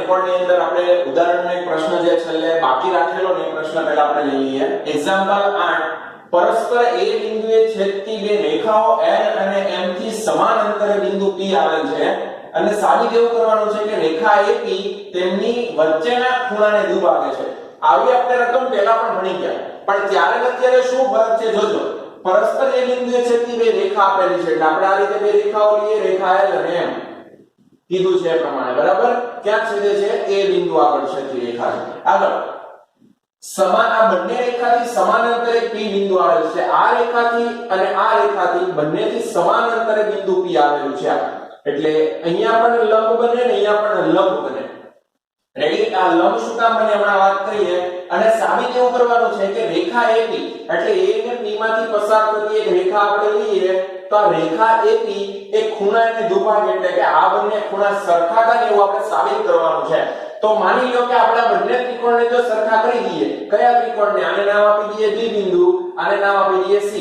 ત્રિકોણની અંદર આપણે ઉદાહરણનો એક પ્રશ્ન જે છેલ્લે બાકી રાખેલો ને એ પ્રશ્ન પહેલા આપણે લઈ લઈએ. એક્ઝામ્પલ 8, પરસ્પર a બિંદુએ છેદતી બે રેખાઓ n અને m થી સમાન અંતરે બિંદુ p આવેલ છે અને સાબિત એવું કરવાનું છે કે રેખા AP તેમની વચ્ચેના ખૂણાને દુભાગે છે. આવી આપણે રકમ પહેલા પણ ભણી ગયા, પણ ત્યારે ને અત્યારે શું ફરક છે જોજો. પરસ્પર a બિંદુએ છેદતી બે રેખા આપેલી છે એટલે આપણે આ રીતે બે રેખાઓ લઈએ, રેખા L અને M કીધું છે એ પ્રમાણે, બરાબર. ક્યાં છેદે છે? a બિંદુ આગળ છેદતી રેખા છે. આગળ સમાન આ બંને રેખાથી સમાન અંતરે p બિંદુ આવેલ છે. આ રેખાથી અને આ રેખાથી બંનેથી સમાન અંતરે બિંદુ p આવેલું છે. એટલે અહીંયા પણ લંબ બને ને અહીંયા પણ લંબ બને. રેડી? આ લંબ શું કામ બને હમણાં વાત કરીએ. અને સાબિત એવું કરવાનું છે કે રેખા AP એટલે a ને p માંથી પસાર થતી એક રેખા આપણે લઈએ તો આ રેખા AP એ ખૂણાને દુભાગે એટલે કે આ બંને ખૂણા સરખા થાય એવું આપણે સાબિત કરવાનું છે. તો માની લો કે આપણે આ બંને ત્રિકોણને જો સરખા કરી દઈએ, કયા ત્રિકોણને? આને નામ આપી દઈએ B બિંદુ, આને નામ આપી દઈએ C.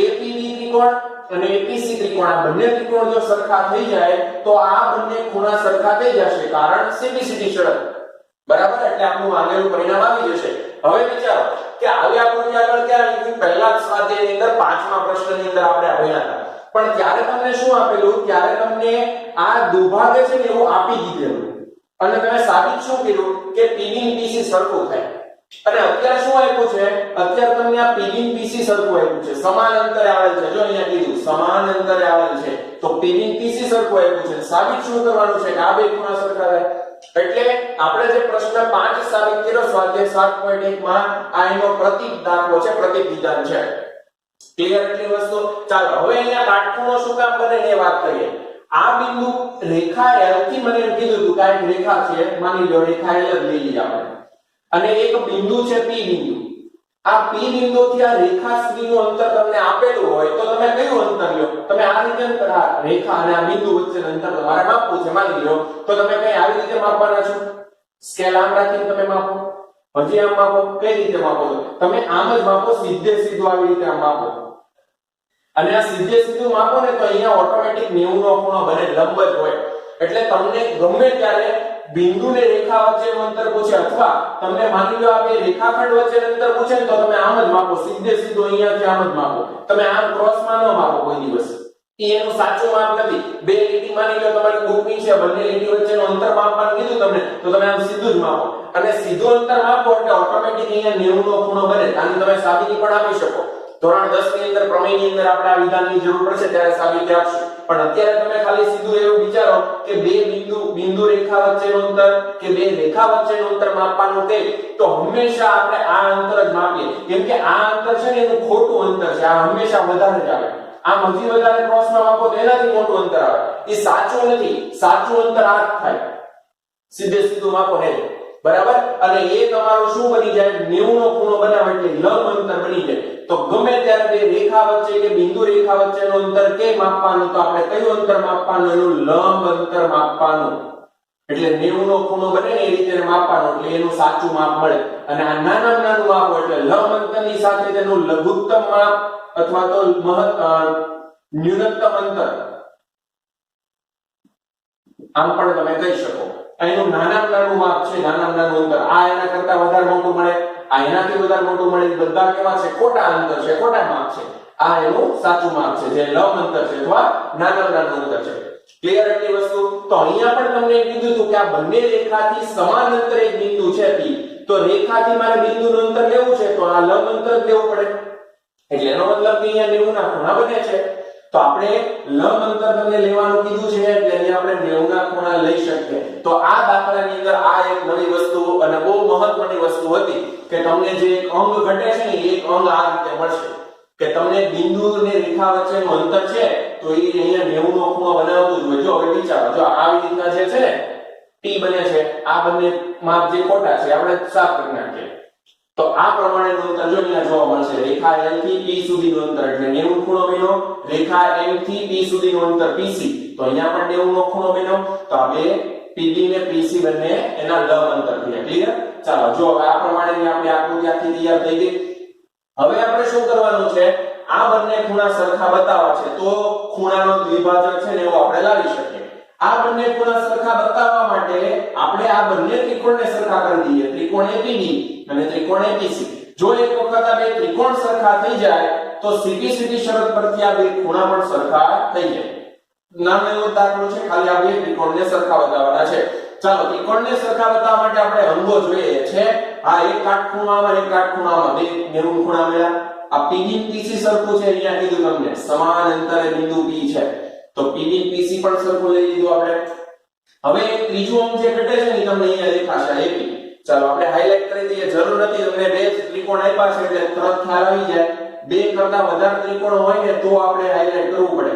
APB ત્રિકોણ અને APC ત્રિકોણ, આ બંને ત્રિકોણ જો સરખા થઈ જાય તો આ બંને ખૂણા સરખા થઈ જશે, કારણ સીબીસીડી શરત, બરાબર. એટલે આપણું માંગેલું પરિણામ આવી જશે. હવે વિચારો કે આવી આકૃતિ આગળ ક્યાં લીધી? પહેલા જ સ્વાધ્યાયની અંદર 5મા પ્રશ્નની અંદર આપણે ભણ્યા હતા, પણ ત્યારે તમને શું આપેલું? ત્યારે તમને આ દુભાગે છે ને એવું આપી દીધેલું અને તમે સાબિત શું કર્યું કે PB અને PC સરખું થાય. અને અત્યારે શું આપ્યું છે? અત્યારે તમને આ PB અને PC સરખું આપ્યું છે, સમાન અંતરે આવેલ છે. જો અહીંયા કીધું સમાન અંતરે આવેલ છે તો PB અને PC સરખું આપ્યું છે. સાબિત શું કરવાનું છે કે આ બે ખૂણા સરખા થાય. એટલે આપણે જે પ્રશ્ન 5 સાબિત કર્યો સ્વાધ્યાય 7.1 માં, આ એનો પ્રતીક દાખલો છે, પ્રતીક વિધાન છે. ક્લિયર એટલી વસ્તુ? ચાલો હવે અહીંયા કાટખૂણો શું કામ બને એ વાત કરીએ. આ બિંદુ રેખા L થી મને એમ કીધું હતું કે આ એક રેખા છે, માની લો રેખા L જ લઈ લઈએ આપણે, અને એક બિંદુ છે P બિંદુ. આ P બિંદુથી આ રેખા સુધીનું અંતર તમને આપેલું હોય તો તમે કયું અંતર લ્યો? તમે આ રીતે અંતર, આ રેખા અને આ બિંદુ વચ્ચેનું અંતર તમારે માપવું છે માની લો, તો તમે કઈ આવી રીતે માપવાના છો? સ્કેલ આમ રાખીને તમે માપો, હજી આમ માપો, કઈ રીતે માપો છો? તમે આમ જ માપો, સીધે સીધું આવી રીતે આમ માપો. અને આ સીધે સીધું માપો ને તો અહીંયા ઓટોમેટિક 90 નો ખૂણો બને, લંબ જ હોય. એટલે તમને ગમે ત્યારે બિંદુ ને રેખા વચ્ચેનું અંતર પૂછે અથવા તમને માની લો આ બે રેખાખંડ વચ્ચેનું અંતર પૂછે ને તો તમે આમ જ માપો, સીધે સીધું અહીંયાથી આમ જ માપો. તમે આમ ક્રોસમાં ન માપો કોઈ દિવસ, એનું સાચું માપ નથી. બે લીટી માની લો તમારી બુકની છે, બંને લીટી વચ્ચેનું અંતર માપવાનું કીધું તમને તો તમે આમ સીધું જ માપો. અને સીધું અંતર માપો એટલે ઓટોમેટિક અહીંયા 90 નો ખૂણો બને. આની તમે સાબિતી પણ આપી શકો. ધોરણ 10 ની અંદર પ્રમેયની અંદર આપણે આ વિધાનની જરૂર પડશે ત્યારે સાબિતી આપશું. પણ અત્યારે તમે ખાલી સીધું એવું વિચારો કે બે બિંદુ રેખા વચ્ચેનું અંતર કે બે રેખા વચ્ચેનું અંતર માપવાનું કે તો હંમેશા આપણે આ અંતર જ માપીએ, કેમ કે આ અંતર છે ને એનું ખોટું અંતર છે. આ હંમેશા વધારે જ આવે. આમ હજી વધારે ક્રોસમાં માપો તો એનાથી મોટું અંતર આવે. એ સાચું નથી. સાચું અંતર આ જ થાય, સીધે સીધું માપો ને, બરાબર. અને એ તમારું શું બની જાય? 90 નો ખૂણો બનાવે એટલે લંબ અંતર બની જાય. તો ગમે ત્યારે બે રેખા વચ્ચે કે બિંદુ રેખા વચ્ચેનું અંતર કે માપવાનું તો આપણે કયું અંતર માપવાનું? એનું લંબ અંતર માપવાનું. એટલે 90 નો ખૂણો બને ને એ રીતે માપવાનું એટલે એનું સાચું માપ મળે. અને આ નાનામાં નાનું માપ હોય એટલે લંબ અંતરની સાથે તેનું લઘુત્તમ માપ અથવા તો ન્યૂનતમ અંતર આમ પણ તમે કહી શકો. એનું નાનામાં નાનું માપ છે, નાનામાં નાનું અંતર. આ એના કરતા વધારે મોટું મળે, આ એનાથી વધારે મોટું મળે. બધા કેવા છે? ખોટા અંતર છે, ખોટા માપ છે. આ એનું સાચું માપ છે જે લંબ અંતર છે અથવા નાનામાં નાનું અંતર છે. ક્લિયર એટલી વસ્તુ? તો અહીંયા પણ તમને કીધું હતું કે આ બંને રેખાથી સમાન અંતરે એક બિંદુ છે P. તો રેખાથી મારે બિંદુનું અંતર લેવું છે તો આ લંબ અંતર જ લેવું પડે. એટલે એનો મતલબ કે અહીંયા 90 ના ખૂણા બને છે. તો આપણે લંબ અંતર તમને લેવાનું કીધું છે એટલે અહીંયા આપણે 90 ના ખૂણા લઈ શકીએ. તો આ દાખલાની અંદર આ એક નવી વસ્તુ અને બહુ મહત્વની વસ્તુ હતી કે તમને જે એક અંગ ઘટે છે ને એક અંગ આ રીતે મળશે કે તમને બિંદુ અને રેખા વચ્ચેનું અંતર છે તો એ અહીંયા 90 નો ખૂણો બનાવતું જ હોય. જો હવે વિચારો, જો આવી રીતના જે છે ને T બને છે, આ બંને માપ જે ખોટા છે આપણે સાફ કરી નાખીએ. તો આ પ્રમાણેનું અંતર જો અહીંયા જોવા મળશે. રેખા L થી P સુધીનું અંતર એટલે 90 ખૂણો બન્યો. રેખા M થી P સુધીનું અંતર PC તો અહીંયા પણ 90 નો ખૂણો બન્યો. તો આ બે PB ને PC બંને એના લંબ અંતર થયા. ક્લિયર? ચાલો જો આ પ્રમાણેની આપણી આકૃતિ આખી તૈયાર થઈ ગઈ. હવે આપણે શું કરવાનું છે? આ બંને ખૂણા સરખા બતાવવા છે તો ખૂણાનો દ્વિભાજક છે ને એવો આપણે લાવી શકીએ. આ બંને ખૂણા સરખા બતાવવા માટે આપણે આ બંને ત્રિકોણને સરખા કરી દઈએ, ત્રિકોણ APB અને ત્રિકોણ APC. જો એક વખત આ બે ત્રિકોણ સરખા થઈ જાય તો સીધી સીધી શરત પરથી આ બે ખૂણા પણ સરખા થઈ જાય. નાનો એવો દાખલો છે, ખાલી આ બે ત્રિકોણને સરખા બતાવવાના છે. ચાલો ત્રિકોણને સરખા બતાવવા માટે આપણે અંગો જોઈએ છે. આ એક કાટખૂણામાં એક કાટખૂણામાં બે 90 ખૂણા મળ્યા. આ PB PC સરખું છે, અહીંયા કીધું તમને સમાન અંતરે બિંદુ P છે, તો PB PC પણ સરખું લઈ લીધું આપણે. હવે એક ત્રીજું અંગ જે ઘટે છે ને તમને અહીંયા દેખાશે AP. ચાલો આપણે હાઇલાઇટ કરી દઈએ, જરૂર નથી તમને બે ત્રિકોણ આપ્યા છે એટલે તરત ખ્યાલ આવી જાય. બે કરતા વધારે ત્રિકોણ હોય ને તો આપણે હાઇલાઇટ કરવું પડે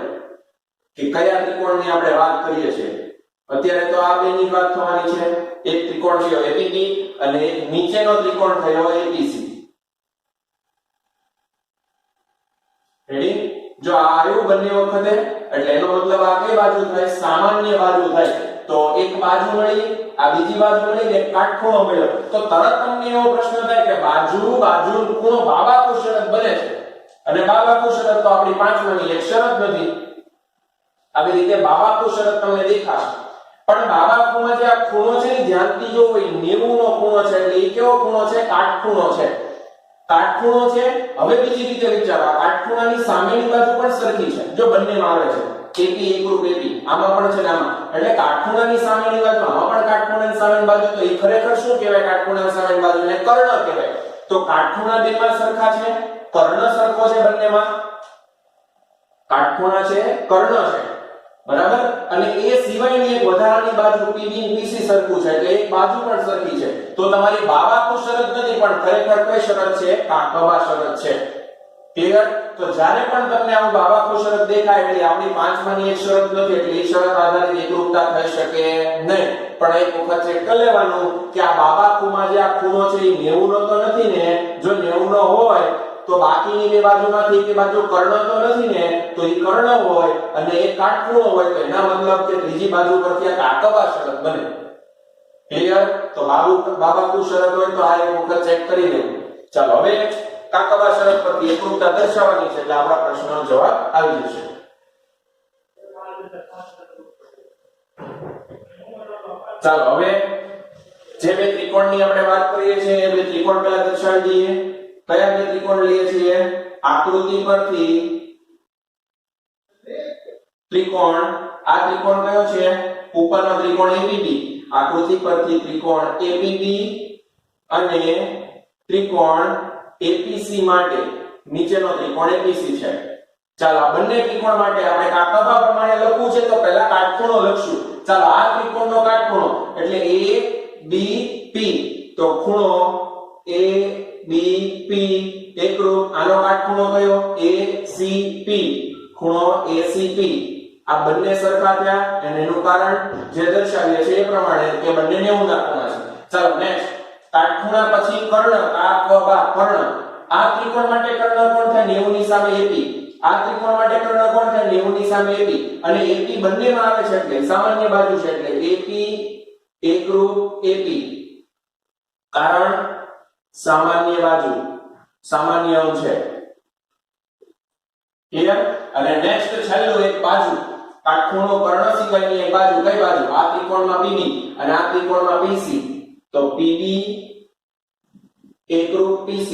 કે કયા ત્રિકોણની આપણે વાત કરીએ છીએ. અત્યારે તો આ બેની વાત થવાની છે. એક ત્રિકોણ થયો APB અને એક નીચેનો ત્રિકોણ થયો APC. રેડી? જો આ આવ્યું બંને વખતે એટલે એનો મતલબ આ કઈ બાજુ થાય? સામાન્ય બાજુ થાય. તો એક બાજુ મળી, આ બીજી બાજુ મળી ને એક કાટખૂણો મળ્યો, તો તરત તમને એવો પ્રશ્ન થાય કે બાજુ ખૂણો બાબાકુ શરત બને છે. અને બાબાકુ શરત તો આપણી પાંચમાની એક શરત નથી. આવી રીતે બાબાકુ શરત તમને દેખાશે. પણ બાબાકુમાં જે આ ખૂણો છે ને ધ્યાનથી જોવો, 90 નો ખૂણો છે એટલે એ કેવો ખૂણો છે? કાટખૂણો છે. કાટખૂણો છે. હવે બીજી રીતે વિચારો, આ કાટખૂણાની સામેની બાજુ પણ સરખી છે. જો બંનેમાં આવે છે AP એકરૂપ AP, આમાં પણ છે ને આમાં, એટલે કાટખૂણાની સામેની બાજુ, આમાં પણ કાટખૂણાની સામેની બાજુ, તો એ ખરેખર શું કહેવાય? કાટખૂણાની સામેની બાજુ ને કર્ણ કહેવાય. તો કાટખૂણા બેમાં સરખા છે, કર્ણ સરખો છે બંનેમાં. કાટખૂણા છે, કર્ણ છે, બરાબર. અને એ સિવાયની એક વધારાની બાજુ PB અને PC સરખું છે એટલે એક બાજુ પણ સરખી છે. તો તમારી બાબાકુ શરત નથી, પણ ખરેખર કઈ શરત છે? કાકબા શરત છે. ક્લિયર? તો જ્યારે પણ તમને આવું બાબાકુ શરત દેખાય એટલે આપણી પાંચમાની એક શરત નથી એટલે એ શરત આધારિત એકરૂપતા થઈ શકે નહીં. પણ એક વખત ચેક કરી લેવાનું કે આ બાબાકુમાં જે આ ખૂણો છે એ 90 નો તો નથી ને? જો 90 નો હોય તો બાકીની બે બાજુમાંથી એક બાજુ કર્ણ તો નથી ને? તો એ કર્ણ હોય અને એક કાટખૂણો હોય તો એના મતલબ કે ત્રીજી બાજુ પરથી આ કાકબા શરત બને. ક્લિયર? તો બાબાકુ શરત હોય તો આ એક વખત ચેક કરી લેવું. ચાલો હવે કાકબા શરત પરથી એકરૂપતા દર્શાવવાની છે એટલે આપણા પ્રશ્નનો જવાબ આવી જશે. ચાલો હવે જે બે ત્રિકોણની આપણે વાત કરીએ છીએ એ બે ત્રિકોણ પહેલા દર્શાવી દઈએ. કયા બે ત્રિકોણ લઈએ છીએ? આકૃતિ પરથી ત્રિકોણ, આ ત્રિકોણ કયો છે? ઉપરનો ત્રિકોણ APB. આકૃતિ પરથી ત્રિકોણ APB અને ત્રિકોણ APC માટે નીચેનો ત્રિકોણ APC છે. ચાલો આ બંને ત્રિકોણ માટે આપણે કાકબા પ્રમાણે લખવું છે તો પહેલા કાટખૂણો લખશું. ચાલો આ ત્રિકોણનો કાટખૂણો એટલે ABP, તો ખૂણો ABP એકરૂપ. આનો કાટખૂણો કયો? ACP, ખૂણો ACP. આ બંને સરખા થયા અને એનું કારણ જે દર્શાવીએ છીએ એ પ્રમાણે કે બંને 90 ના ખૂણા છે. ચાલો નેક્સ્ટ, કાટખૂણા પછી કર્ણ, કાકબા કર્ણ. આ ત્રિકોણ માટે કર્ણ કોણ થાય? 90 ની સામે AP. આ ત્રિકોણ માટે કર્ણ કોણ થાય? 90 ની સામે AP. અને AP બંનેમાં આવે છે એટલે સામાન્ય બાજુ છે એટલે AP એકરૂપ AP. કારણ સામાન્ય બાજુ, સામાન્ય અંગ છે. ક્લિયર? અને નેક્સ્ટ છેલ્લું એક બાજુ, કાટખૂણો કર્ણ સિવાયની એક બાજુ. કઈ બાજુ? આ ત્રિકોણમાં PB અને આ ત્રિકોણમાં PC. તો PB એકરૂપ PC.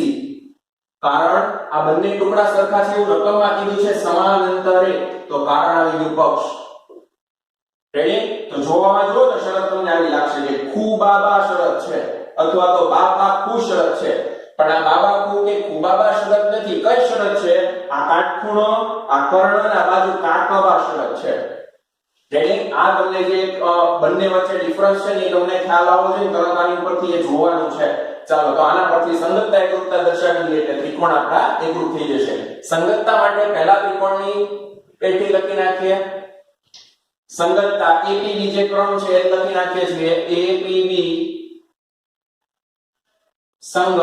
કારણ આ બંને ટુકડા સરખા છે એવું રકમમાં કીધું છે, સમાન અંતરે, તો કારણ આવી ગયું પક્ષ. રેડી? તો જોવામાં જો તો શરત તમને આવી લાગશે કે ખૂબાબા શરત છે અથવા તો બાબાકુ શરત છે. પણ આ બાબાકુ કે ખૂબાબા શરત નથી. કઈ શરત છે? આ કાટખૂણો, આ કર્ણ અને આ બાજુ કાકબા શરત છે. રેડી? આ તમને જે બંને વચ્ચે ડિફરન્સ છે ને એ તમને ખ્યાલ આવવો જોઈએ, તરત આની ઉપરથી એ જોવાનું છે. ચાલો તો આના પરથી સંગતતા એકરૂપતા દર્શાવી દઈએ એટલે ત્રિકોણ આપણા એકરૂપ થઈ જશે. સંગતતા માટે પહેલા ત્રિકોણની પેટી લખી નાખીએ. સંગતતા APB જે ક્રમ છે એ લખી નાખીએ છીએ. APB સંગત.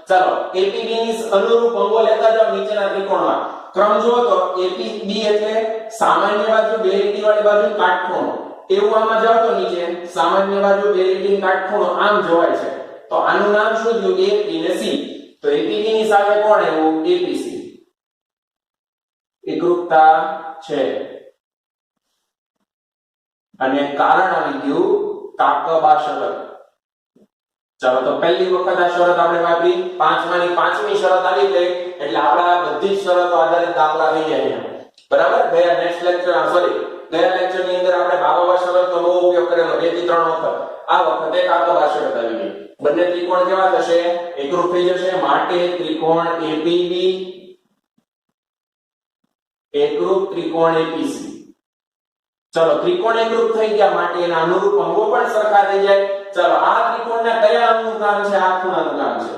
ચાલો APB ની અનુરૂપ અંગો લેતા જાવ નીચેના ત્રિકોણમાં. ક્રમ જુઓ તો APB એટલે સામાન્ય બાજુ, બે લીટી વાળી બાજુ, કાટખૂણો. એવું આમાં જાવ તો નીચે સામાન્ય બાજુ, બે લીટી, કાટખૂણો આમ જોવાય છે. તો આનું નામ શું થયું? AP ને C. તો APB ની સામે કોણ આવ્યું? APC. એકરૂપતા છે. અને કારણ આવી ગયું કાકબા શરત. ચાલો તો પહેલી વખત આ શરત આપણે વાપરી, પાંચમાની પાંચમી શરત આવી ગઈ એટલે આપડા બધી જ શરતો આધારિત દાખલા થઈ જાય. બરાબર. ગયા લેક્ચર ની અંદર આપણે બાબા શરતનો બહુ ઉપયોગ કરેલો 2 થી 3 વખત. આ વખતે કાકબા શરત આવી ગઈ. બંને ત્રિકોણ કેવા થશે? એકરૂપ થઈ જશે. માટે ત્રિકોણ APB એકરૂપ ત્રિકોણ APC. ચલો ત્રિકોણ એકરૂપ થઈ ગયા માટે એના અનુરૂપ અંગો પણ સરખા થઈ જાય. ચલો આ ત્રિકોણના કયા અંગનું કામ છે? આ ખૂણાનું કામ છે.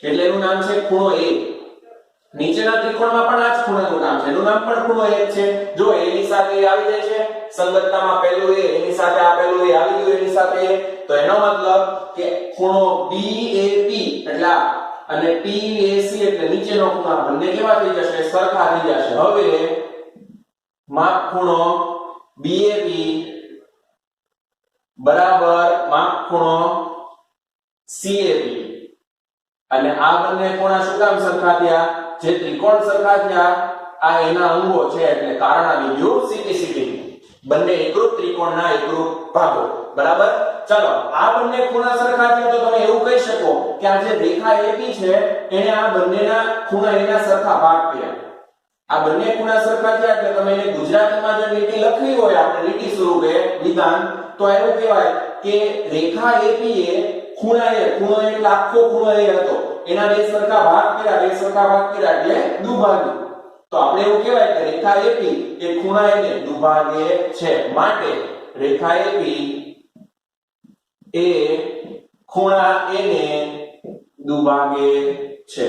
એટલે એનું નામ છે ખૂણો A. નીચેના ત્રિકોણમાં પણ આ જ ખૂણાનું કામ છે. એનું નામ પણ ખૂણો A છે. જો A ની સાથે A આવી જાય છે, સંગતતામાં પહેલું A એની સાથે આ પહેલું A આવી ગયું એની સાથે A, તો એનો મતલબ કે ખૂણો BAP એટલે આ અને PAC એટલે નીચેનો ખૂણો બંને કેવા થઈ જશે? સરખા થઈ જશે. હવે માપ ખૂણો BAP બરાબર માપ ખૂણો CAP. અને આ બંને ખૂણા શું કામ સરખા થયા? જે ત્રિકોણ સરખા થયા આ એના અંગો છે એટલે કારણ આવી ગયું CPCT. બંને એકરૂપ ત્રિકોણના એકરૂપ ભાગો. બરાબર. ચલો આ બંને ખૂણા સરખા થયા તો તમે એવું કહી શકો કે આ જે રેખા AP છે એને આ બંનેના ખૂણા એના સરખા ભાગ કર્યા. આ બંને ખૂણા સરખા થયા એટલે તમે એને ગુજરાતીમાં જો લીટી લખવી હોય આપણે લીટી સ્વરૂપે વિધાન તો એવું કહેવાય કે રેખા AP એ ખૂણો એટલે આખો ખૂણો A હતો એના બે સરખા ભાગ કર્યા એટલે દુભાગ્યું. તો આપણે એવું કહેવાય કે રેખા AP એ ખૂણા A ને દુભાગે છે. માટે રેખા AP એ ખૂણા A ને દુભાગે છે.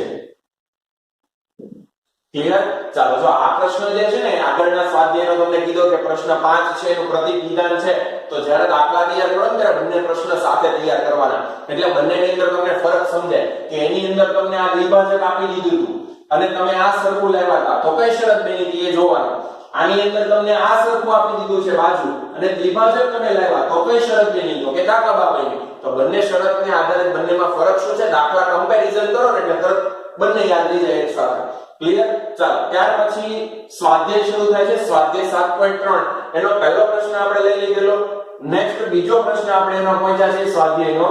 ક્લિયર? ચાલો જો આ પ્રશ્ન જે છે ને આગળના સ્વાધ્યાયનો તમને કીધો કે પ્રશ્ન 5 છે એનું પ્રતીક વિધાન છે, તો જ્યારે દાખલા તૈયાર કરો ત્યારે બંને પ્રશ્ન સાથે તૈયાર કરવાના એટલે બંનેની અંદર તમને ફરક સમજાય કે એની અંદર તમને આ દ્વિભાજક આપી દીધું હતું અને તમે આ સરખું લાવ્યા હતા તો કઈ શરત બની હતી એ જોવાનું. આની અંદર તમને આ સરખું આપી દીધું છે બાજુ અને દ્વિભાજક તમે લાવ્યા તો કઈ શરત બની? તો કે કાકબા બની. તો બંને શરતને આધારે બંનેમાં ફરક શું છે? દાખલા કમ્પેરીઝન કરો ને એટલે તરત બંને યાદ રહી જાય એક સાથે. ક્લિયર? ચાલો ત્યાર પછી સ્વાધ્યાય શરૂ થાય છે. સ્વાધ્યાય 7.3 એનો પહેલો પ્રશ્ન આપણે લઈ લીધેલો. નેક્સ્ટ બીજો પ્રશ્ન આપણે એનો પહોંચ્યા છે સ્વાધ્યાયનો.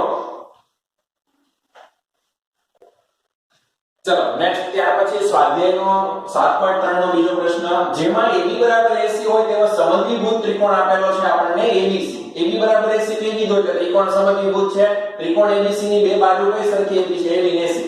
ચલો નેક્સ્ટ ત્યાર પછી સ્વાધ્યાયનો 7.3 નો બીજો પ્રશ્ન, જેમાં AB બરાબર AC હોય તેવો સમદ્વિભુજ ત્રિકોણ આપેલો છે આપણને ABC. AB બરાબર AC કહી દીધો એટલે ત્રિકોણ સમદ્વિભુજ છે. ત્રિકોણ ABC ની બે બાજુ કઈ સરખી આપી છે? AB ને AC.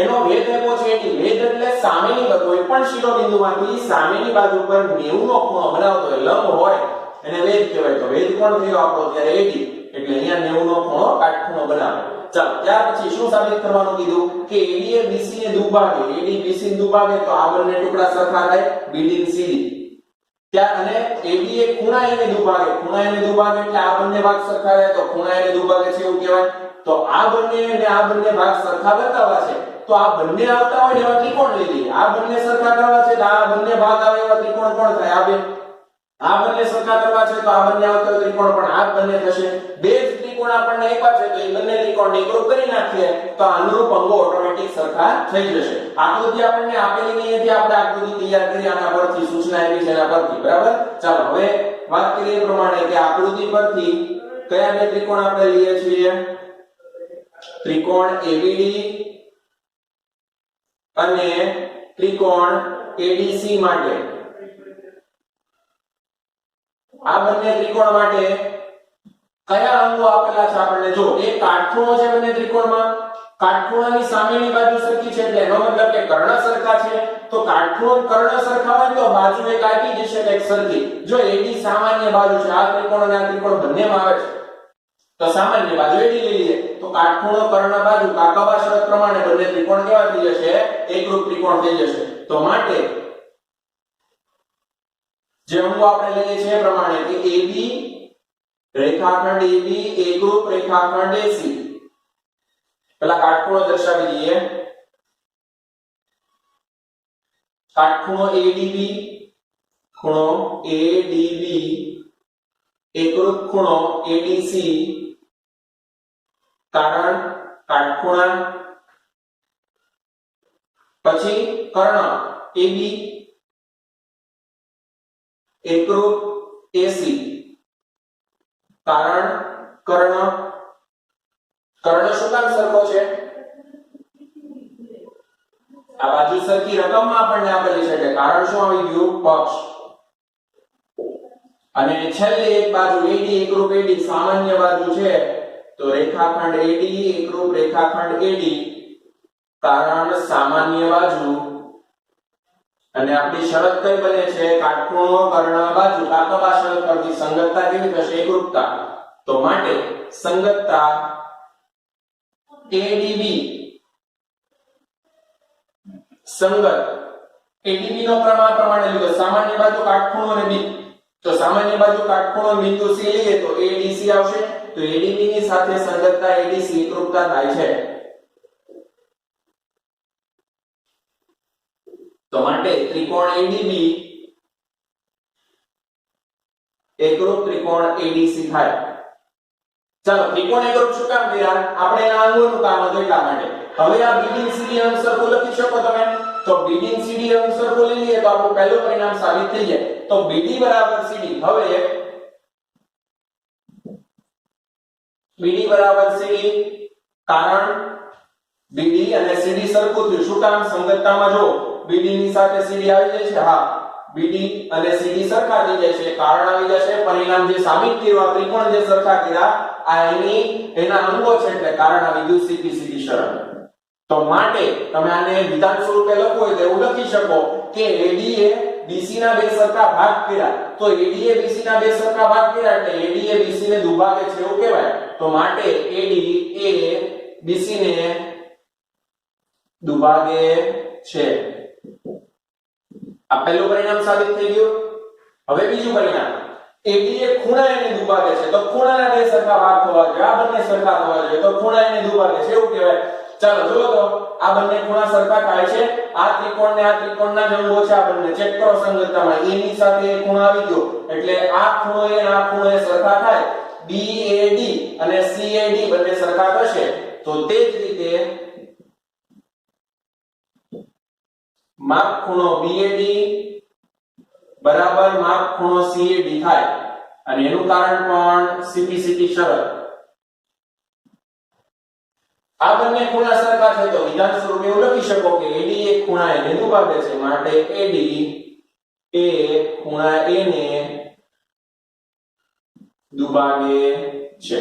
એનો વેધ આપ્યો છે AD. વેધ એટલે સામેની બાજુ કોઈ પણ શિરોબિંદુમાંથી સામેની બાજુ પર 90 નો ખૂણો બનાવતો હોય લંબ હોય એને વેધ કહેવાય. તો વેધ કોણ થયો આપણો? ત્યારે AD. એટલે અહીંયા 90 નો ખૂણો કાટખૂણો બનાવે. ચાલો ત્યાર પછી શું સાબિત કરવાનું કીધું? કે AD એ BC ને દુભાગે. AD BC ને દુભાગે તો આ બંને ટુકડા સરખા થાય BD અને CD. ત્યાં અને AD એ ખૂણા A ને દુભાગે. ખૂણા A ને દુભાગે એટલે આ બંને ભાગ સરખા થાય તો ખૂણા A ને દુભાગે છે એવું કહેવાય. તો આ બંને અને આ બંને ભાગ સરખા બતાવવા છે તો આ બંને આવતા હોય એવા ત્રિકોણ લઈ લઈએ. આ બંને સરખા કરવા છે તો આ બંને ભાગ આવે એવા ત્રિકોણ કોણ થાય? આ બંને સરખા કરવા છે તો આ બંને આવતા હોય ત્રિકોણ પણ આ બંને થશે. બે જ ત્રિકોણ આપણને આપ્યા છે તો એ બંને ત્રિકોણને એકરૂપ કરી નાખીએ તો અનુરૂપ અંગો ઓટોમેટિક સરખા થઈ જશે. આકૃતિ આપણને આપેલી નહીં હતી, આપણે આકૃતિ તૈયાર કરી આના પરથી સૂચના આપી છે એના પરથી. બરાબર. ચાલો હવે વાત કરીએ એ પ્રમાણે કે આકૃતિ પરથી કયા બે ત્રિકોણ આપણે લઈએ છીએ? ત્રિકોણ ABD અને ત્રિકોણ ADC માટે. આ બંને ત્રિકોણ માટે કયા અંગો આપેલા છે આપણને? જો એક કાટખૂણો છે બંને ત્રિકોણમાં, કાટખૂણાની સામેની બાજુ સરખી છે એટલે એનો મતલબ કે કર્ણ સરખા છે. તો કાટખૂણો કર્ણ સરખા હોય તો બાજુ એક આપી જશે એક સરખી. જો AD સામાન્ય બાજુ છે, આ ત્રિકોણ અને આ ત્રિકોણ બંનેમાં આવે છે તો સામાન્ય બાજુ AD લઈ લઈએ તો કાટખૂણો કર્ણ બાજુ કાકબા શરત પ્રમાણે બંને ત્રિકોણ કેવા થઈ જશે? એકરૂપ ત્રિકોણ થઈ જશે. તો માટે જે અંગો આપણે લઈએ છીએ એ પ્રમાણે કે AB રેખાખંડ AB એકરૂપ રેખાખંડ AC. પેલા કાટખૂણો દર્શાવી દઈએ. કાટખૂણો ADB, ખૂણો ADB એકરૂપ ખૂણો ADC. કારણ કાટખૂણા, પછી કર્ણ AB એકરૂપ AC. કારણ કર્ણ કર્ણ શું કામ સરખો છે? આ બાજુ સરખી રકમમાં આપણને આપેલી છે એટલે કારણ શું આવી ગયું? પક્ષ. અને છેલ્લી એક બાજુ AD એકરૂપ AD સામાન્ય બાજુ છે તો રેખાખંડ AD એકરૂપ રેખાખંડ AD કારણ સામાન્ય બાજુ અને આપણી શરત કઈ બને છે? કાટખૂણો કર્ણ બાજુ. કાકબા શરત પરથી સંગતતા કેવી થશે? એકરૂપતા. તો માટે સંગતતા ADB સંગત ADB નો પ્રમાણ પ્રમાણે લીધો સામાન્ય બાજુ કાટખૂણો અને બી. તો સામાન્ય બાજુ કાટખૂણો બિંદુ C લઈએ તો ADC આવશે. તો ADB ની સાથે સંગતતા ADC એકરૂપતા થાય છે. તો માટે ત્રિકોણ ADB એકરૂપ ત્રિકોણ ADC થાય. ચાલો ત્રિકોણ એકરૂપ શું કામ કર્યા? આપણે આ અંગોનું કામ હતું એટલા માટે. હવે આ BD CD અંગ સરખું લખી શકો તમે. તો BD CD અંગ સરખું લઈ લઈએ તો આપણું પહેલું પરિણામ સાબિત થઈ જાય. તો BD બરાબર CD. હવે BD બરાબર CD કારણ BD અને CD સરખું થયું. શું કામ? સંગતતામાં જો BD ની સાથે CD આવી જાય છે. હા, BD અને CD સરખા થઈ જાય છે. કારણ આવી જશે. પરિણામ જે સાબિત કર્યું આ ત્રિકોણ જે સરખા કર્યા આ એના અંગો છે એટલે કારણ આવી ગયું CPCD શરત. તો માટે તમે આને વિધાન સ્વરૂપે લખો હોય તો એવું લખી શકો કે AD એ BC ના બે સરખા ભાગ કર્યા. તો AD એ BC ના બે સરખા ભાગ કર્યા એટલે AD એ BC ને દુભાગે છે એવું કહેવાય. તો માટે AD એ BC ને દુભાગે છે. આ પહેલું પરિણામ સાબિત થઈ ગયું. હવે બીજું પરિણામ AD એ ખૂણા એને દુભાગે છે. તો ખૂણાના બે સરખા ભાગ થવા જોઈએ. આ બંને સરખા થવા જોઈએ. તો ખૂણા એને દુભાગે છે એવું કહેવાય. ચાલો જુઓ તો આ બંને ખૂણા સરખા થાય છે. આ ત્રિકોણ ને આ ત્રિકોણના જ અંગો છે. આ બંને ચેક કરો સંગતતામાં. A ની સાથે એ ખૂણો આવી ગયો એટલે આ ખૂણો એ આ ખૂણો એ સરખા થાય. BAD અને CAD બંને સરખા થશે. તો તે જ રીતે માપ ખૂણો BAD બરાબર માપ ખૂણો CAD થાય. અને એનું કારણ પણ CPCD શરત. આ બંને ખૂણા સરખા છે તો વિધાન સ્વરૂપે એવું લખી શકો કે AD એક ખૂણા એને દુભાગે છે. માટે AD એ ખૂણા A ને દુભાગે છે.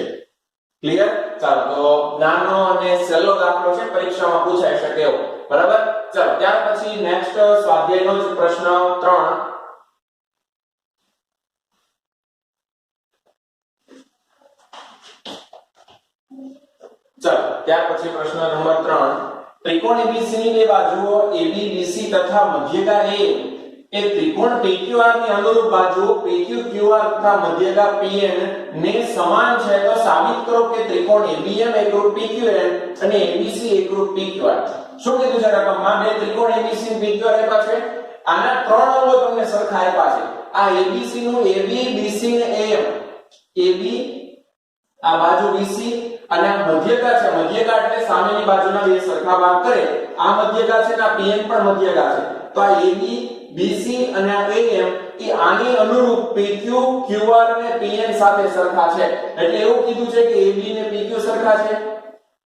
ક્લિયર? ચાલો તો નાનો અને સહેલો દાખલો છે પરીક્ષામાં પૂછાઈ શકે એવો. બરાબર? ચાલો ત્યાર પછી નેક્સ્ટ સ્વાધ્યાયનો જ પ્રશ્ન 3. ચાલો ત્યાર પછી પ્રશ્ન નંબર 3. ત્રિકોણ ABC ની બે બાજુઓ AB BC તથા મધ્યગા A એ ત્રિકોણ PQR ની અનુરૂપ બાજુઓ PQQR તથા મધ્યગા PN ને સમાન છે તો સાબિત કરો કે ત્રિકોણ ABM એકરૂપ PQN અને ABC એકરૂપ PQR. શું કીધું છે રકમમાં? બે ત્રિકોણ ABC અને PQR આપ્યા છે. આના ત્રણ અંગો તમને સરખા આપ્યા છે. આ ABC નું AB BC ને AM. AB આ બાજુ BC અને આ મધ્યગા છે. મધ્યગા એટલે સામેની બાજુના બે સરખા ભાગ કરે. આ મધ્યગા છે ને આ PN પણ મધ્યગા છે. તો આ AB BC અને આ AM એ આની અનુરૂપ PQ QR અને PN સાથે સરખા છે. એટલે એવું કીધું છે કે AB ને PQ સરખા છે,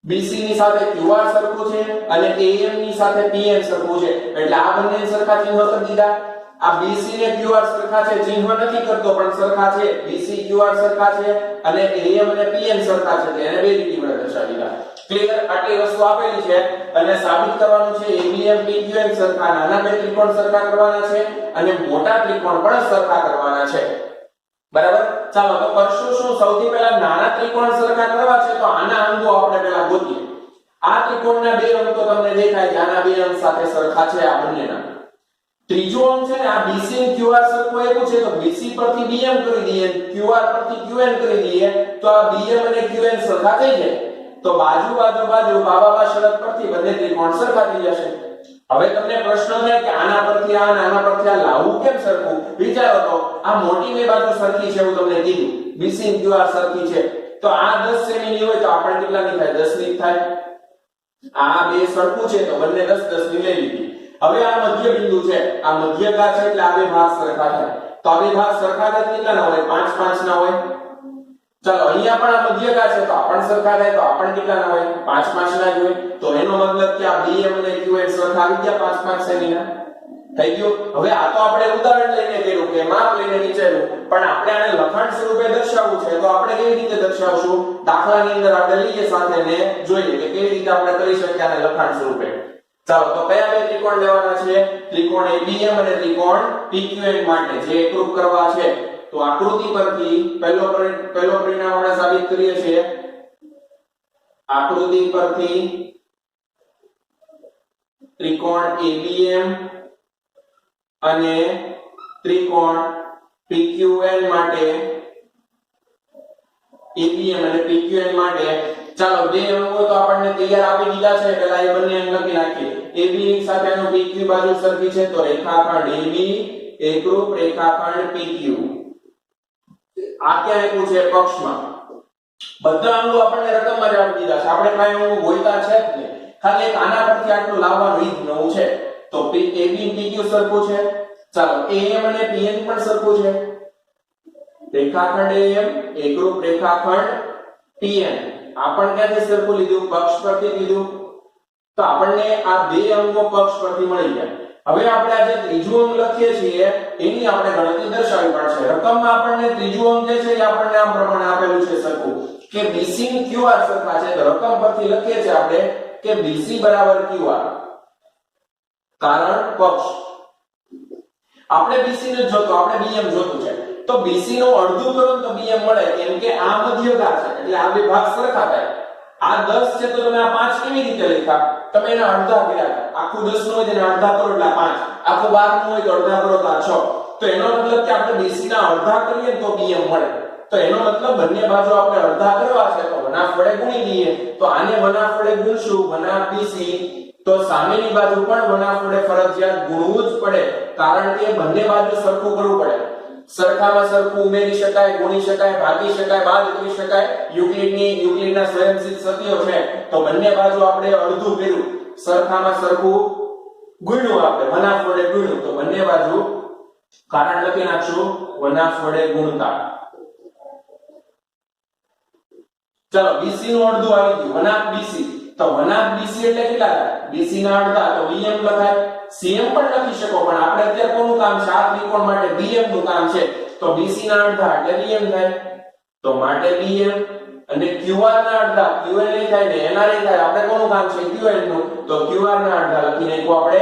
BC ની સાથે QR સરખું છે અને AM ની સાથે PN સરખું છે. એટલે આ બંને સરખા ચિહ્ન કરી દીધા. આ BC ને QR સરખા છે, ચિહ્ન નથી કરતો પણ સરખા છે. BC QR સરખા છે અને AM અને PN સરખા છે એટલે એને બે લીટી વડે દર્શાવી દીધા. ક્લિયર? આટલી વસ્તુ આપેલી છે અને સાબિત કરવાનું છે ABM PQN સરખા. નાના બે ત્રિકોણ સરખા કરવાના છે અને મોટા ત્રિકોણ પણ સરખા કરવાના છે. બરાબર? ચાલો તો કરશું શું? સૌથી પહેલા નાના ત્રિકોણ સરખા કરવા છે તો આના અંગો આપણે પહેલા ગોતીએ. આ ત્રિકોણના બે અંગ તો તમને દેખાય છે. આના બે અંગ સાથે સરખા છે આ બંનેના. ત્રીજો અંગ છે ને આ BC અને QR સરખું આપ્યું છે તો BC પરથી BM કરી દઈએ, QR પરથી QN કરી દઈએ તો આ BM અને QN સરખા થઈ જાય. તો બાજુ બાબા શરત પરથી બંને ત્રિકોણ સરખા થઈ જશે. હવે તમને પ્રશ્ન થાય કે આના પરથી આ અને આના પરથી આ લાવવું કેમ સરખું? વિચારો તો આ મોટી બે બાજુ સરખી છે એવું તમને કીધું. BC અને QR સરખી છે તો આ 10 સેમી ની હોય તો આપણે કેટલાની થાય? 10 ની થાય. આ બે સરખું છે તો બંને 10 10 ની લઈ લીધી. હવે આ મધ્ય બિંદુ છે, આ મધ્યગા છે એટલે આ બે ભાગ સરખા થાય. તો આ બે ભાગ સરખા થાય કેટલા ના હોય? 5 5 ના હોય. ચાલો અહીંયા પણ આ મધ્યકા છે તો આપણ સરખા થાય તો આપણ કેટલાના હોય 5 5 ના જ હોય તો એનો મતલબ કે આ BM અને QN સરખા આવી ગયા 5 5 સેમીના થઈ ગયું હવે આ તો આપણે ઉદાહરણ લઈને કર્યું કે માપ લઈને વિચાર્યું પણ આપણે આને લખાણ સ્વરૂપે દર્શાવવું છે તો આપણે કેવી રીતે દર્શાવશું દાખલાની અંદર આપણે લઈએ સાથે ને જોઈએ કે કેવી રીતે આપણે કરી શકીએ આને લખાણ સ્વરૂપે ચાલો તો કયા બે ત્રિકોણ લેવાના છે ત્રિકોણ ABM અને ત્રિકોણ PQN માટે જે એકરૂપ કરવા છે તો આકૃતિ પરથી પહેલો પરિણામ આપણે સાબિત કરીએ છીએ આકૃતિ પરથી ત્રિકોણ ABM અને ત્રિકોણ PQN માટે ABM અને PQN માટે ચાલો બે અંકો તો આપણને તૈયાર આપી દીધા છે પહેલા એ બંને અંક લખી નાખીએ AB સાથે આનો PQ બાજુ સરખી છે તો રેખાખંડ AB એકરૂપ રેખાખંડ PQ આ ક્યાં આપ્યું છે પક્ષમાં બધા અંગો આપણને રકમમાં જ આપી દીધા છે આપણે કાંઈ અંગો ગોઈતા છે જ નહીં ખાલી એક આના પરથી આટલું લાવવાનું ઈ જ નવું છે તો AB PQ સરખું છે ચાલો AM અને PN પણ સરખું છે રેખાખંડ AM એકરૂપ રેખાખંડ PN આપણ ક્યાંથી સરખું લીધું પક્ષ પરથી લીધું તો આપણને આ બે અંગો પક્ષ પરથી મળી ગયા હવે આપણે આ જે ત્રીજું અંગ લખીએ છીએ એની આપણે ગણતરી દર્શાવવી પડશે રકમમાં આપણને ત્રીજું અંગ જે છે એ આપણને આ પ્રમાણે આપેલું છે સરખું કે BC ની QR સરખા છે તો રકમ પરથી લખીએ છીએ આપણે કે BC બરાબર QR કારણ પક્ષ આપણે BC ને જોતો આપણે BM જોતું છે તો BC નું અડધું કરો તો BM મળે કેમ કે આ મધ્યકા છે એટલે આ બે ભાગ સરખા થાય આ 10 છે તો તમે આ 5 કેવી રીતે લખ્યા તમે એના અડધા કર્યા આખું 10 નું હોય તેને અડધા કરો એટલે 5 આખું 12 નું હોય તો અડધા કરો તો 6 તો એનો મતલબ કે આપણે BC ના અડધા કરીએ તો BM મળે તો એનો મતલબ બંને બાજુ આપણે અડધા કરવા છે તો વનાફ વડે ગુણી દઈએ તો આને વનાફ વડે ગુણશું વનાફ BC તો સામેની બાજુ પણ વનાફ વડે ફરજિયાત ગુણવું જ પડે કારણ કે બંને બાજુ સરખું કરવું પડે સરખામાં સરખું ઉમેરી શકાય ગુણી શકાય ભાગી શકાય બાદ કરી શકાય યુક્લિડના સ્વયંસિદ્ધ સત્યો છે તો બંને બાજુ આપણે અડધું કર્યું સરખામાં સરખું ગુણ્યું આપણે વનાફ વડે ગુણ્યું તો બંને બાજુ કારણ લખી નાખશું વનાફ વડે ગુણતા ચલો BC નું અડધું આવી ગયું વનાફ BC તો વનાફ BC એટલે કેટલા થાય BC ના અડધા તો BM લખાય CM પણ લખી શકો પણ આપણે અત્યારે કોનું કામ છે આ ત્રિકોણ માટે BM નું કામ છે તો BC ના અડધા એટલે BM થાય તો માટે BM અને QR ના અડધા QN નહીં થાય ને NR નહીં થાય આપણે કોનું કામ છે QN નું તો QR ના અડધા લખી નાખો આપણે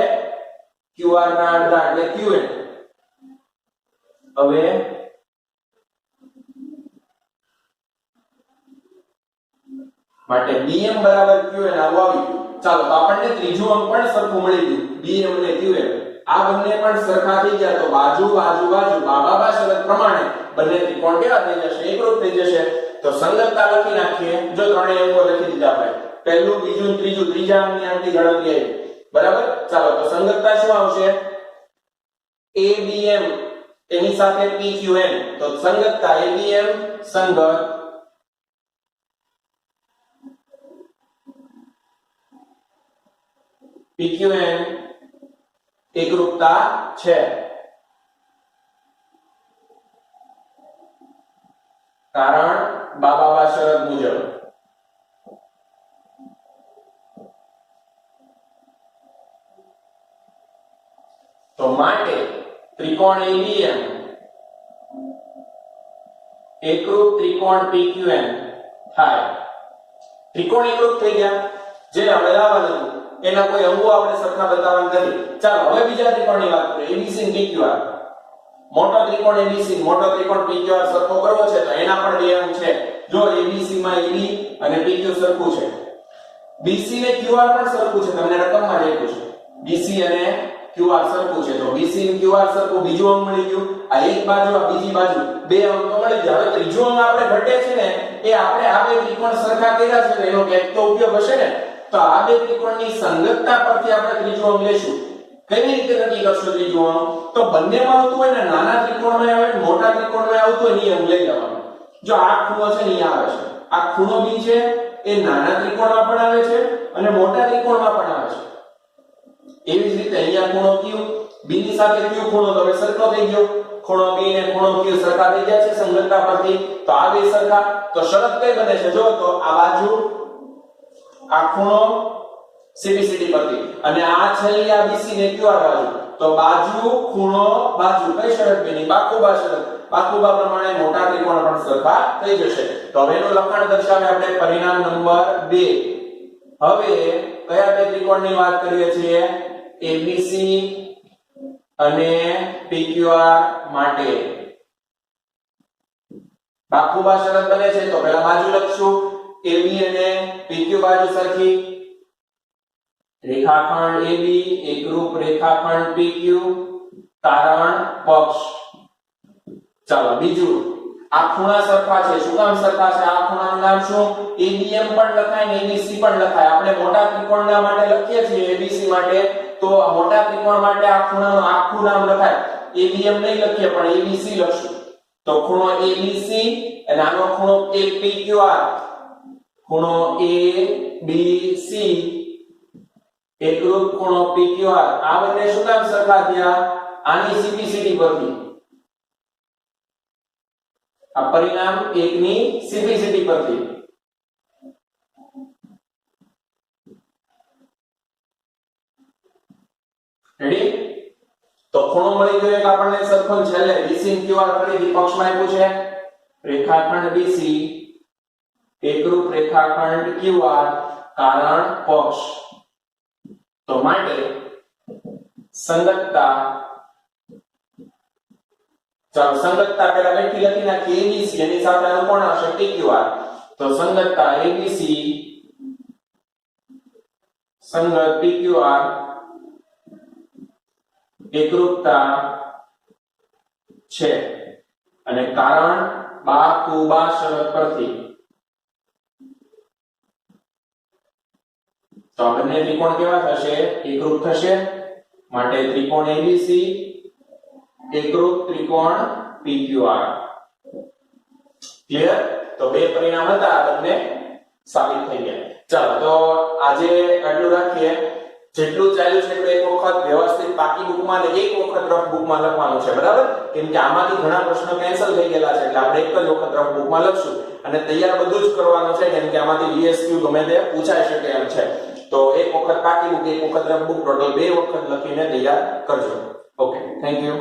QR ના અડધા એટલે QN હવે માટે BM બરાબર QN આવું આવી ગયું ચાલો તો આપણને ત્રીજું અંક પણ સરખું મળી ગયું BM અને QN આ બંને પણ સરખા થઈ ગયા તો બાજુ બાબા શરત પ્રમાણે બંને ત્રિકોણ કેવા થઈ જશે એકરૂપ થઈ જશે તો સંગતતા લખી નાખીએ જો ત્રણેય અંકો લખી દીધા આપણે પહેલું બીજું ત્રીજું ત્રીજા અંકની આટલી ગણતરી આવી બરાબર ચાલો તો સંગતતા શું આવશે ABM એની સાથે PQN તો સંગતતા ABM સંગત PQN એકરૂપતા છે કારણ બાબા શરત મુજબ તો માટે ત્રિકોણ ABM એકરૂપ ત્રિકોણ PQN થાય ત્રિકોણ એકરૂપ થઈ ગયા જે આપણે લાવવાનું હતું એના કોઈ અંગો આપણે સરખા બતાવવાના નથી ચાલો હવે બીજા ત્રિકોણની વાત કરીએ ABC અને PQR મોટો ત્રિકોણ ABC મોટો ત્રિકોણ PQR સરખો કરવો છે તો એના પણ બે અંગ છે જો ABC માં AB અને PQ સરખું છે BC ને QR પણ સરખું છે તમને રકમમાં જ આપ્યું છે BC અને QR સરખું છે તો BC અને QR સરખું બીજું અંગ મળી ગયું આ એક બાજુ આ બીજી બાજુ બે અંક તો મળી ગયા હવે ત્રીજું અંગ આપણે ઘટે છે ને એ આપણે આ બે ત્રિકોણ સરખા કર્યા છે તો એનો ક્યાંક તો ઉપયોગ હશે ને તો આ બે ત્રિકોણની સંગતતા પરથી આપણે ત્રીજું અંગ લેશું કેવી રીતે નક્કી કરશું ત્રીજું અંગ તો બંનેમાં આવતું હોય ને નાના ત્રિકોણમાં આવે મોટા ત્રિકોણમાં આવતું હોય ને અંગ લઈ લેવાનું જો આ ખૂણો છે ને અહીંયા આવે છે આ ખૂણો B છે એ નાના ત્રિકોણમાં પણ આવે છે અને મોટા ત્રિકોણમાં પણ આવે છે એવી જ રીતે અહીંયા ખૂણો Q B ની સાથે Q ખૂણો તો હવે સરખો થઈ ગયો ખૂણો B ને ખૂણો Q સરખા થઈ જાય છે સંગતતા પરથી, તો આ બે સરખા, તો શરત કઈ બને છે જો તો આ બાજુ આ ખૂણો CBCD પરથી અને આ છેલ્લી આ BC ને QR બાજુ, તો બાજુ ખૂણો બાજુ કઈ શરત બની? બાકુબા શરત. બાકુબા પ્રમાણે મોટા ત્રિકોણ પણ સરખા થઈ જશે. તો હવે એનું લખાણ દર્શાવે આપણે પરિણામ નંબર 2. હવે કયા બે ત્રિકોણની વાત કરીએ છીએ? ABC અને PQR માટે બાકુબા શરત બને છે, તો પહેલા બાજુ લખશું. AB અને PQ બાજુ સરખી, રેખાખંડ AB એકરૂપ રેખાખંડ PQ, કારણ પક્ષ. ચાલો બીજું, આ ખૂણા સરખા છે. શું કામ સરખા છે? આ ખૂણાનું નામ શું? ABM પણ લખાય ને ABC પણ લખાય. આપણે મોટા ત્રિકોણના માટે લખીએ છીએ ABC માટે, તો મોટા ત્રિકોણ માટે આ ખૂણાનું આખું નામ લખાય. ABM નહીં લખીએ પણ ABC લખશું. તો ખૂણો ABC અને આનો ખૂણો PQR, ખૂણો ABC એકરૂપ ખૂણો PQR, આ બંને શું કામ સરખા થયા? આની CBCD પરથી, આ પરિણામ 1 ની CBCD પરથી. રેડી? તો ખૂણો મળી ગયો એક આપણને સરખો. છેલ્લે BC અને QR ફરીથી પક્ષમાં આપ્યું છે. રેખાખંડ BC એકરૂપ રેખાખંડ QR, કારણ પક્ષ. તો માટે સંગતતા, ચાલો સંગતતા પહેલા બેઠી લખી નાખીએ. ABC એની સાથે આનું કોણ આવશે? PQR. તો સંગતતા ABC સંગત PQR એકરૂપતા છે અને કારણ બાકુબા શરત પરથી. તો આ બંને ત્રિકોણ કેવા થશે? એકરૂપ થશે. માટે ત્રિકોણ ABC એકરૂપ ત્રિકોણ PQR. ક્લિયર? તો બે પરિણામ હતા, આ બંને સાબિત થઈ ગયા. ચાલો તો આજે આટલું રાખીએ. જેટલું ચાલ્યું છે એટલું એક વખત વ્યવસ્થિત પાકી બુકમાં અને એક વખત રફ બુકમાં લખવાનું છે, બરાબર? કેમ કે આમાંથી ઘણા પ્રશ્નો કેન્સલ થઈ ગયેલા છે, એટલે આપણે એક જ વખત રફ બુકમાં લખશું અને તૈયાર બધું જ કરવાનું છે, કેમ કે આમાંથી VSQ ગમે તે પૂછાઈ શકે એમ છે. તો એક વખત પાકી બુક, એક વખત રફ બુક, ટોટલ 2 વખત લખીને તૈયાર કરજો. Okay, thank you.